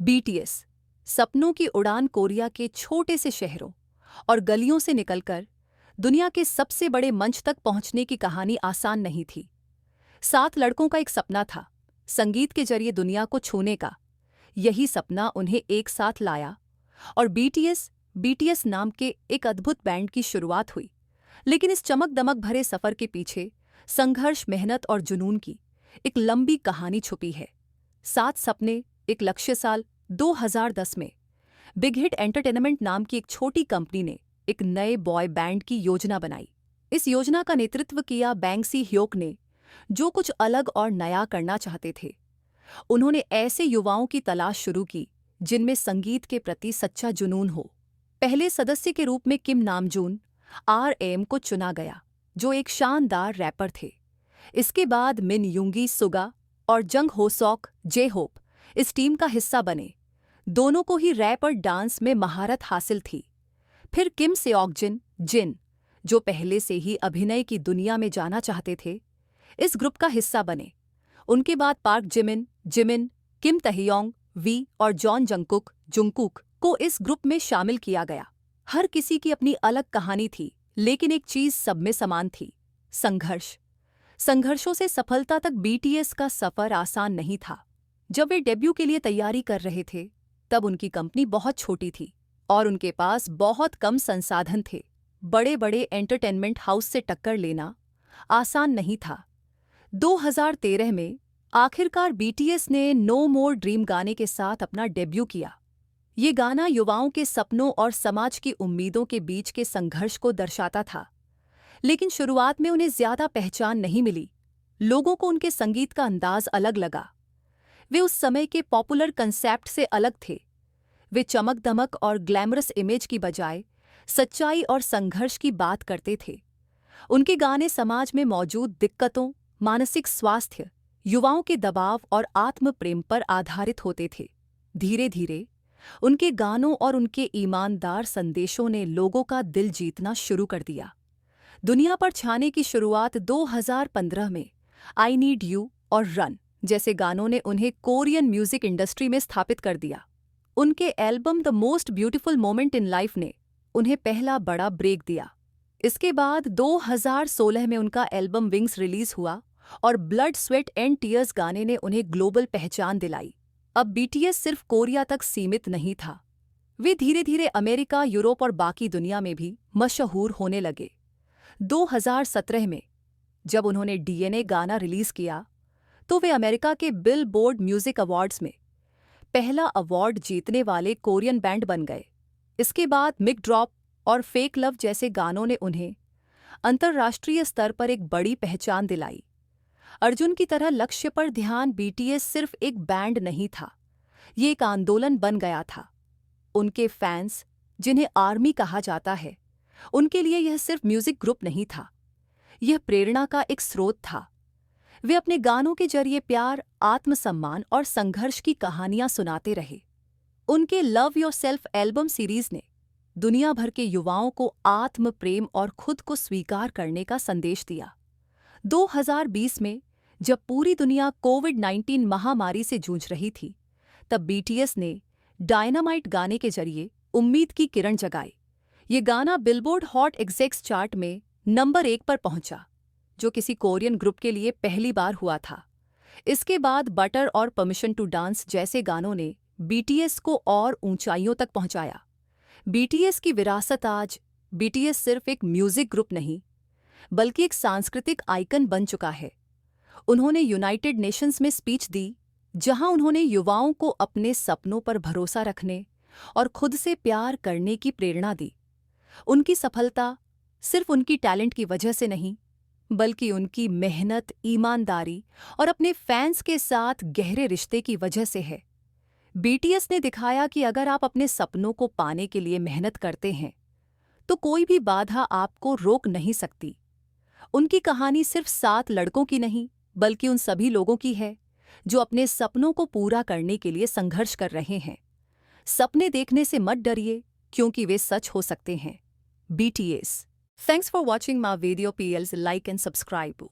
BTS सपनों की उड़ान कोरिया के छोटे से शहरों और गलियों से निकलकर दुनिया के सबसे बड़े मंच तक पहुंचने की कहानी आसान नहीं थी। 7 लड़कों का एक सपना था, संगीत के जरिए दुनिया को छूने का। यही सपना उन्हें एक साथ लाया और बीटीएस नाम के एक अद्भुत बैंड की शुरुआत हुई। लेकिन इस चमक दमक भरे सफर के पीछे संघर्ष, मेहनत और जुनून की एक लंबी कहानी छुपी है। 7 सपने, एक लक्ष्य। साल 2010 में बिग हिट एंटरटेनमेंट नाम की एक छोटी कंपनी ने एक नए बॉय बैंड की योजना बनाई। इस योजना का नेतृत्व किया बैंग सी ह्योक ने, जो कुछ अलग और नया करना चाहते थे। उन्होंने ऐसे युवाओं की तलाश शुरू की जिनमें संगीत के प्रति सच्चा जुनून हो। पहले सदस्य के रूप में किम नामजून RM को चुना गया, जो एक शानदार रैपर थे। इसके बाद मिन युंगी सुगा और जंग हो सॉक जे होप इस टीम का हिस्सा बने। दोनों को ही रैप और डांस में महारत हासिल थी। फिर किम सेओक जिन, जो पहले से ही अभिनय की दुनिया में जाना चाहते थे, इस ग्रुप का हिस्सा बने। उनके बाद पार्क जिमिन, किम तहयोंग वी और जॉन जुंकुक को इस ग्रुप में शामिल किया गया। हर किसी की अपनी अलग कहानी थी, लेकिन एक चीज सब में समान थी: संघर्ष। संघर्षों से सफलता तक बीटीएस का सफर आसान नहीं था। जब वे डेब्यू के लिए तैयारी कर रहे थे, तब उनकी कंपनी बहुत छोटी थी और उनके पास बहुत कम संसाधन थे। बड़े बड़े एंटरटेनमेंट हाउस से टक्कर लेना आसान नहीं था। 2013 में आखिरकार बीटीएस ने नो मोर ड्रीम गाने के साथ अपना डेब्यू किया। ये गाना युवाओं के सपनों और समाज की उम्मीदों के बीच के संघर्ष को दर्शाता था। लेकिन शुरुआत में उन्हें ज्यादा पहचान नहीं मिली। लोगों को उनके संगीत का अंदाज अलग लगा। वे उस समय के पॉपुलर कंसेप्ट से अलग थे। वे चमक दमक और ग्लैमरस इमेज की बजाय सच्चाई और संघर्ष की बात करते थे। उनके गाने समाज में मौजूद दिक्कतों, मानसिक स्वास्थ्य, युवाओं के दबाव और आत्म प्रेम पर आधारित होते थे। धीरे धीरे उनके गानों और उनके ईमानदार संदेशों ने लोगों का दिल जीतना शुरू कर दिया। दुनिया पर छाने की शुरुआत 2015 में आई नीड यू और रन जैसे गानों ने उन्हें कोरियन म्यूजिक इंडस्ट्री में स्थापित कर दिया। उनके album the most beautiful moment in life ने उन्हें पहला बड़ा ब्रेक दिया। इसके बाद 2016 में उनका एल्बम विंग्स रिलीज हुआ और ब्लड स्वेट एंड टीयर्स गाने ने उन्हें ग्लोबल पहचान दिलाई। अब बीटीएस सिर्फ कोरिया तक सीमित नहीं था। वे धीरे धीरे अमेरिका, यूरोप और बाकी दुनिया में भी मशहूर होने लगे। 2017 में जब उन्होंने DNA गाना रिलीज किया, तो वे अमेरिका के बिलबोर्ड म्यूजिक अवार्ड्स में पहला अवार्ड जीतने वाले कोरियन बैंड बन गए। इसके बाद मिक ड्रॉप और फेक लव जैसे गानों ने उन्हें अंतर्राष्ट्रीय स्तर पर एक बड़ी पहचान दिलाई। अर्जुन की तरह लक्ष्य पर ध्यान बीटीएस सिर्फ एक बैंड नहीं था, ये एक आंदोलन बन गया था। उनके फैंस, जिन्हें आर्मी कहा जाता है, उनके लिए यह सिर्फ म्यूजिक ग्रुप नहीं था, यह प्रेरणा का एक स्रोत था। वे अपने गानों के जरिए प्यार, आत्मसम्मान और संघर्ष की कहानियां सुनाते रहे। उनके लव योरसेल्फ एल्बम सीरीज ने दुनिया भर के युवाओं को आत्म प्रेम और खुद को स्वीकार करने का संदेश दिया। 2020 में जब पूरी दुनिया कोविड-19 महामारी से जूझ रही थी, तब बीटीएस ने डायनामाइट गाने के जरिए उम्मीद की किरण जगाई। ये गाना बिलबोर्ड हॉट एक्सेक्स चार्ट में नंबर 1 पर पहुंचा, जो किसी कोरियन ग्रुप के लिए पहली बार हुआ था। इसके बाद बटर और परमिशन टू डांस जैसे गानों ने बीटीएस को और ऊंचाइयों तक पहुंचाया। बीटीएस की विरासत आज बीटीएस सिर्फ एक म्यूजिक ग्रुप नहीं, बल्कि एक सांस्कृतिक आइकन बन चुका है। उन्होंने यूनाइटेड नेशंस में स्पीच दी, जहां उन्होंने युवाओं को अपने सपनों पर भरोसा रखने और खुद से प्यार करने की प्रेरणा दी। उनकी सफलता सिर्फ उनकी टैलेंट की वजह से नहीं, बल्कि उनकी मेहनत, ईमानदारी और अपने फैंस के साथ गहरे रिश्ते की वजह से है। बीटीएस ने दिखाया कि अगर आप अपने सपनों को पाने के लिए मेहनत करते हैं, तो कोई भी बाधा आपको रोक नहीं सकती। उनकी कहानी सिर्फ 7 लड़कों की नहीं, बल्कि उन सभी लोगों की है जो अपने सपनों को पूरा करने के लिए संघर्ष कर रहे हैं। सपने देखने से मत डरिए, क्योंकि वे सच हो सकते हैं। BTS. Thanks for watching my video. Please like and subscribe.